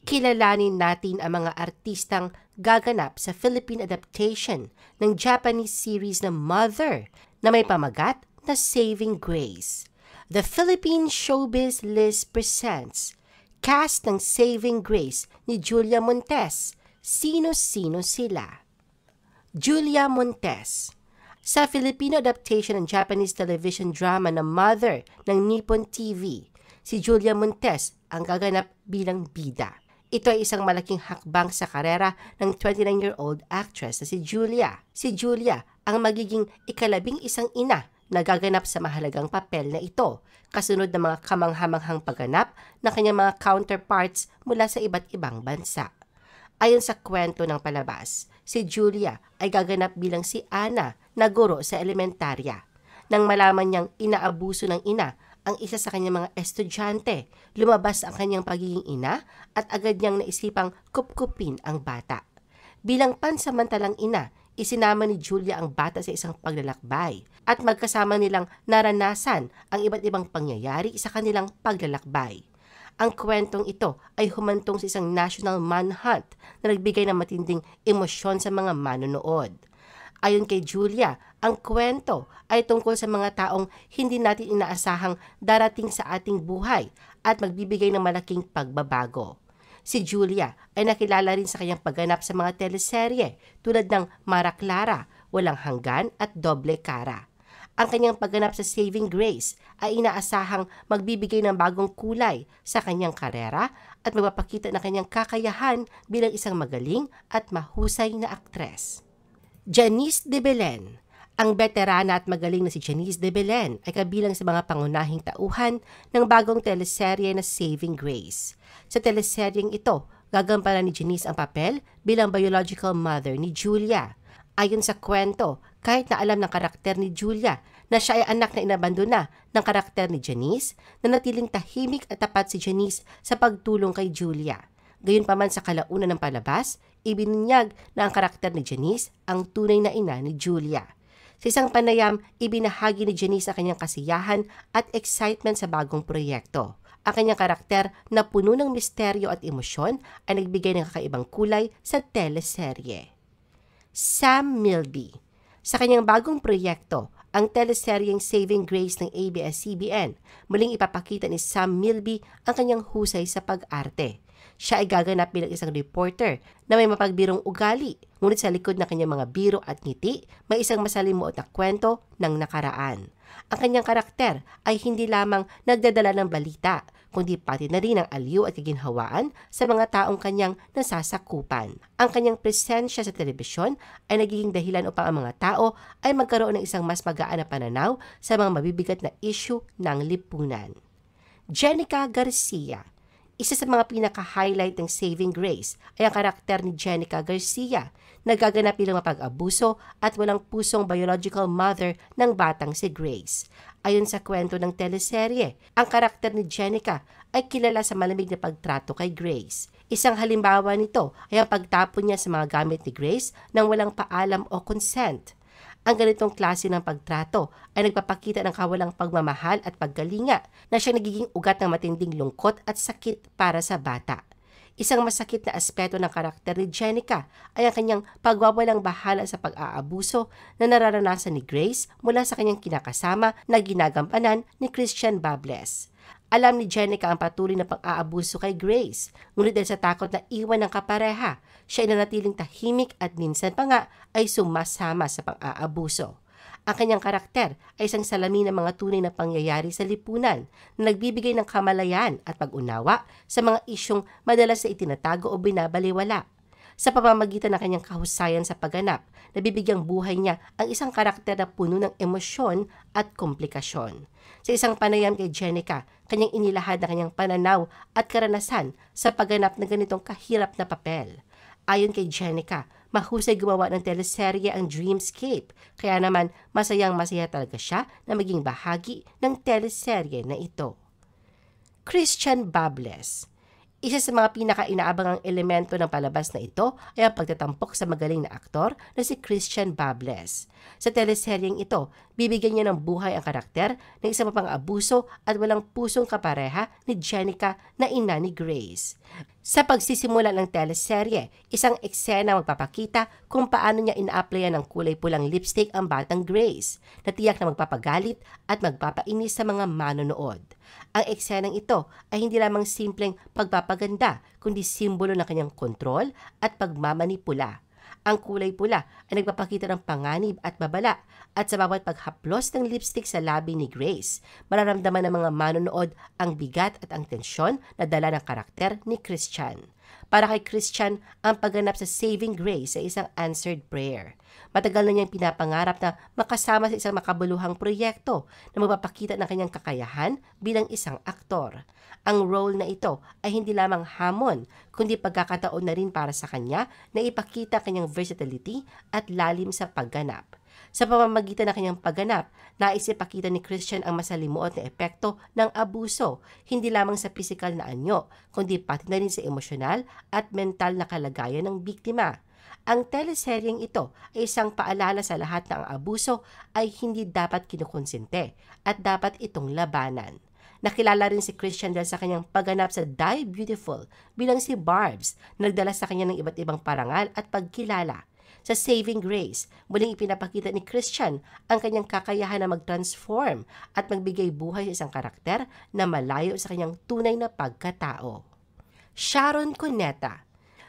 kilalanin natin ang mga artistang gaganap sa Philippine adaptation ng Japanese series na Mother na may pamagat na Saving Grace. The Philippine Showbiz List presents cast ng Saving Grace ni Julia Montes. Sino-sino sila? Julia Montes. Sa Filipino adaptation ng Japanese television drama na Mother ng Nippon TV, si Julia Montes ang gaganap bilang bida. Ito ay isang malaking hakbang sa karera ng 29-year-old actress na si Julia. Si Julia ang magiging ika-11 ina na gaganap sa mahalagang papel na ito, kasunod ng mga kamanghamanghang pagganap ng kanyang mga counterparts mula sa iba't ibang bansa. Ayon sa kwento ng palabas, si Julia ay gaganap bilang si Ana na guro sa elementarya. Nang malaman niyang inaabuso ng ina ang isa sa kanyang mga estudyante, lumabas ang kanyang pagiging ina at agad niyang naisipang kupkupin ang bata. Bilang pansamantalang ina, isinama ni Julia ang bata sa isang paglalakbay at magkasama nilang naranasan ang iba't ibang pangyayari sa kanilang paglalakbay. Ang kwentong ito ay humantong sa isang national manhunt na nagbigay ng matinding emosyon sa mga manonood. Ayon kay Julia, ang kwento ay tungkol sa mga taong hindi natin inaasahang darating sa ating buhay at magbibigay ng malaking pagbabago. Si Julia ay nakilala rin sa kanyang pagganap sa mga teleserye tulad ng Mara Clara, Walang Hanggan at Doble Cara. Ang kanyang pagganap sa Saving Grace ay inaasahang magbibigay ng bagong kulay sa kanyang karera at magpapakita ng kanyang kakayahan bilang isang magaling at mahusay na aktres. Janice de Belen. Ang veterana at magaling na si Janice de Belen ay kabilang sa mga pangunahing tauhan ng bagong teleserye na Saving Grace. Sa teleseryeng ito, gagampanan ni Janice ang papel bilang biological mother ni Julia. Ayon sa kwento, kahit na alam ng karakter ni Julia na siya ay anak na inabandona ng karakter ni Janice, nanatiling tahimik at tapat si Janice sa pagtulong kay Julia. Gayunpaman sa kalaunan ng palabas, ibinunyag na ang karakter ni Janice ang tunay na ina ni Julia. Sa isang panayam, ibinahagi ni Janice ang kanyang kasiyahan at excitement sa bagong proyekto. Ang kanyang karakter na puno ng misteryo at emosyon ay nagbigay ng kakaibang kulay sa teleserye. Sam Milby. Sa kanyang bagong proyekto, ang teleseryeng Saving Grace ng ABS-CBN, muling ipapakita ni Sam Milby ang kanyang husay sa pag-arte. Siya ay gaganap bilang isang reporter na may mapagbirong ugali, ngunit sa likod ng kanyang mga biro at ngiti, may isang masalimuot na kwento ng nakaraan. Ang kanyang karakter ay hindi lamang nagdadala ng balita, kundi pati na rin ang aliw at kaginhawaan sa mga taong kanyang nasasakupan. Ang kanyang presensya sa telebisyon ay nagiging dahilan upang ang mga tao ay magkaroon ng isang mas magaan na pananaw sa mga mabibigat na issue ng lipunan. Jenica Garcia. Isa sa mga pinaka-highlight ng Saving Grace ay ang karakter ni Jenica Garcia na gaganap bilang mapag-abuso at walang pusong biological mother ng batang si Grace. Ayon sa kwento ng teleserye, ang karakter ni Jenica ay kilala sa malamig na pagtrato kay Grace. Isang halimbawa nito ay ang pagtapon niya sa mga gamit ni Grace nang walang paalam o consent. Ang ganitong klase ng pagtrato ay nagpapakita ng kawalang pagmamahal at paggalinga na siya nagiging ugat ng matinding lungkot at sakit para sa bata. Isang masakit na aspeto ng karakter ni Jenica ay ang kanyang pagwawalang bahala sa pag-aabuso na nararanasan ni Grace mula sa kanyang kinakasama na ginagampanan ni Christian Bables. Alam ni Jenica ang patuloy na pang-aabuso kay Grace, ngunit dahil sa takot na iwan ng kapareha, siya ay nanatiling tahimik at minsan pa nga ay sumasama sa pang-aabuso. Ang kanyang karakter ay isang salamin ng mga tunay na pangyayari sa lipunan na nagbibigay ng kamalayan at pag-unawa sa mga isyong madalas na itinatago o binabaliwala. Sa pamamagitan ng kanyang kahusayan sa pagganap, nabibigyang buhay niya ang isang karakter na puno ng emosyon at komplikasyon. Sa isang panayam kay Jenica, kanyang inilahad na kanyang pananaw at karanasan sa pagganap ng ganitong kahirap na papel. Ayon kay Jenica, mahusay gumawa ng teleserye ang Dreamscape, kaya naman masayang-masaya talaga siya na maging bahagi ng teleserye na ito. Christian Bables. Isa sa mga pinaka-inaabangang elemento ng palabas na ito ay ang pagtatampok sa magaling na aktor na si Christian Bables. Sa teleseryeng ito, bibigyan niya ng buhay ang karakter ng isang mapang-abuso at walang pusong kapareha ni Jenica na ina ni Grace. Sa pagsisimula ng teleserye, isang eksena magpapakita kung paano niya ina-applyan ng kulay pulang lipstick ang batang Grace, na tiyak na magpapagalit at magpapainis sa mga manonood. Ang eksenang ito ay hindi lamang simpleng pagpapaganda, kundi simbolo ng kanyang kontrol at pagmamanipula. Ang kulay pula ay nagpapakita ng panganib at babala, at sa bawat paghaplos ng lipstick sa labi ni Grace, mararamdaman ng mga manonood ang bigat at ang tensyon na dala ng karakter ni Christian. Para kay Christian, ang pagganap sa Saving Grace ay isang answered prayer. Matagal na niyang pinapangarap na makasama sa isang makabuluhang proyekto na magpapakita ng kanyang kakayahan bilang isang aktor. Ang role na ito ay hindi lamang hamon, kundi pagkakataon na rin para sa kanya na ipakita kanyang versatility at lalim sa pagganap. Sa pamamagitan ng kanyang pagganap, nais ipakita ni Christian ang masalimuot na epekto ng abuso, hindi lamang sa pisikal na anyo, kundi pati na rin sa emosyonal at mental na kalagayan ng biktima. Ang teleseryeng ito ay isang paalala sa lahat na ang abuso ay hindi dapat kinukonsente at dapat itong labanan. Nakilala rin si Christian dahil sa kanyang pagganap sa Die Beautiful bilang si Barbs, na nagdala sa kanya ng iba't ibang parangal at pagkilala. Sa Saving Grace, muling ipinapakita ni Christian ang kanyang kakayahan na mag-transform at magbigay buhay sa isang karakter na malayo sa kanyang tunay na pagkatao. Sharon Cuneta.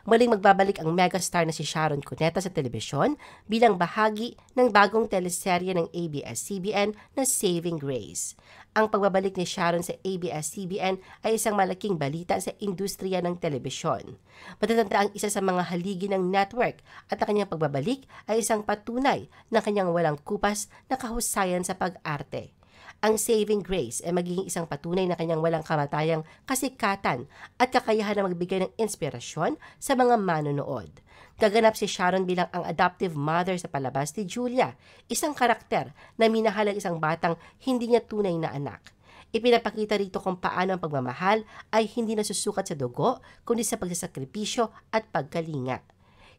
Muling magbabalik ang megastar na si Sharon Cuneta sa telebisyon bilang bahagi ng bagong teleserye ng ABS-CBN na Saving Grace. Ang pagbabalik ni Sharon sa ABS-CBN ay isang malaking balita sa industriya ng telebisyon. Matatanda ang isa sa mga haligi ng network, at ang kanyang pagbabalik ay isang patunay ng kanyang walang kupas na kahusayan sa pag-arte. Ang Saving Grace ay magiging isang patunay na kanyang walang kamatayang kasikatan at kakayahan na magbigay ng inspirasyon sa mga manonood. Gaganap si Sharon bilang ang adoptive mother sa palabas ni Julia, isang karakter na minahal ang isang batang hindi niya tunay na anak. Ipinapakita rito kung paano ang pagmamahal ay hindi nasusukat sa dugo, kundi sa pagsasakripisyo at pagkalinga.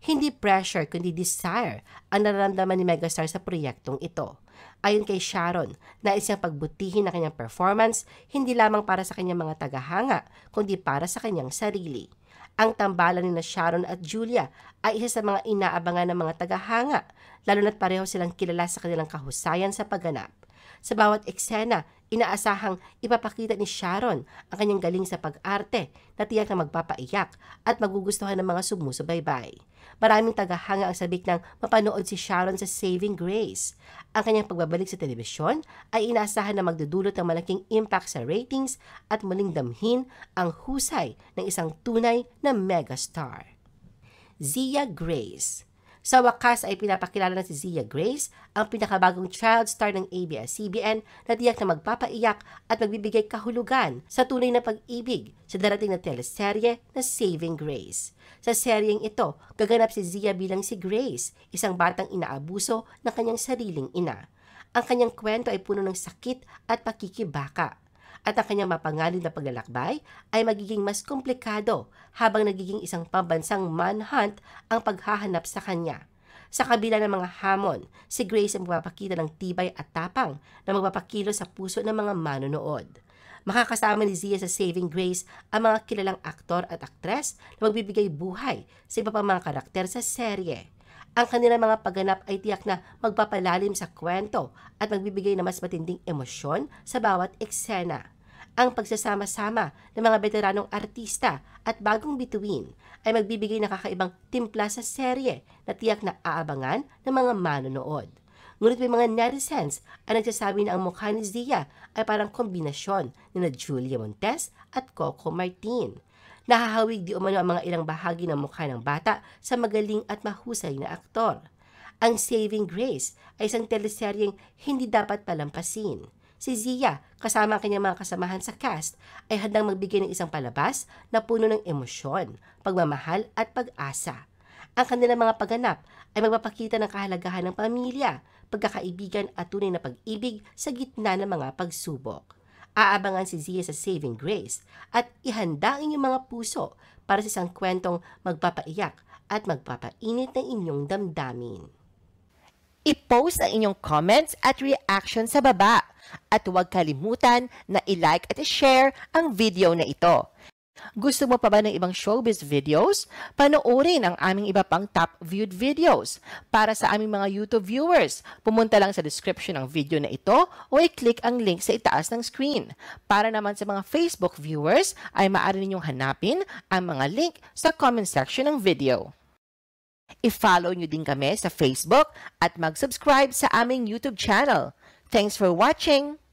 Hindi pressure kundi desire ang nararamdaman ni megastar sa proyektong ito. Ayon kay Sharon, nais niyang pagbutihin ang kanyang performance hindi lamang para sa kanyang mga tagahanga, kundi para sa kanyang sarili. Ang tambalan ni Sharon at Julia ay isa sa mga inaabangan ng mga tagahanga, lalo na't pareho silang kilala sa kanilang kahusayan sa pagganap. Sa bawat eksena, inaasahang ipapakita ni Sharon ang kanyang galing sa pag-arte na tiyak na magpapaiyak at magugustuhan ng mga sumusubaybay. Maraming tagahanga ang sabik ng mapanood si Sharon sa Saving Grace. Ang kanyang pagbabalik sa telebisyon ay inaasahan na magdudulot ng malaking impact sa ratings at muling damhin ang husay ng isang tunay na megastar. Zia Grace. Sa wakas ay pinapakilala na si Zia Grace, ang pinakabagong child star ng ABS-CBN na tiyak na magpapaiyak at magbibigay kahulugan sa tunay na pag-ibig sa darating na teleserye na Saving Grace. Sa seryeng ito, gaganap si Zia bilang si Grace, isang batang inaabuso ng kanyang sariling ina. Ang kanyang kwento ay puno ng sakit at pakikibaka. At ang kanyang mapanganib na paglalakbay ay magiging mas komplikado habang nagiging isang pambansang manhunt ang paghahanap sa kanya. Sa kabila ng mga hamon, si Grace ay magpapakita ng tibay at tapang na magpapakilo sa puso ng mga manonood. Makakasama ni Zia sa Saving Grace ang mga kilalang aktor at aktres na magbibigay buhay sa iba pang mga karakter sa serye. Ang kanilang mga pagganap ay tiyak na magpapalalim sa kwento at magbibigay na mas matinding emosyon sa bawat eksena. Ang pagsasama-sama ng mga veteranong artista at bagong bituin ay magbibigay ng kakaibang timpla sa serye na tiyak na aabangan ng mga manonood. Ngunit may mga netizens ay nagsasabi na ang mukha ni Zia ay parang kombinasyon ni Julia Montes at Coco Martin. Nahahawig di umano ang mga ilang bahagi ng mukha ng bata sa magaling at mahusay na aktor. Ang Saving Grace ay isang teleseryeng hindi dapat palampasin. Si Zia, kasama ang kanyang mga kasamahan sa cast, ay handang magbigay ng isang palabas na puno ng emosyon, pagmamahal at pag-asa. Ang kanilang mga pagganap ay magpapakita ng kahalagahan ng pamilya, pagkakaibigan at tunay na pag-ibig sa gitna ng mga pagsubok. Aabangan si Zia sa Saving Grace at ihanda ang inyong mga puso para sa isang kwentong magpapaiyak at magpapainit ng inyong damdamin. I-post ang inyong comments at reaction sa baba at huwag kalimutan na i-like at i-share ang video na ito. Gusto mo pa ba ng ibang showbiz videos? Panoorin ang aming iba pang top viewed videos. Para sa aming mga YouTube viewers, pumunta lang sa description ng video na ito o i-click ang link sa itaas ng screen. Para naman sa mga Facebook viewers, ay maaari ninyong hanapin ang mga link sa comment section ng video. I-follow nyo din kami sa Facebook at mag-subscribe sa aming YouTube channel. Thanks for watching!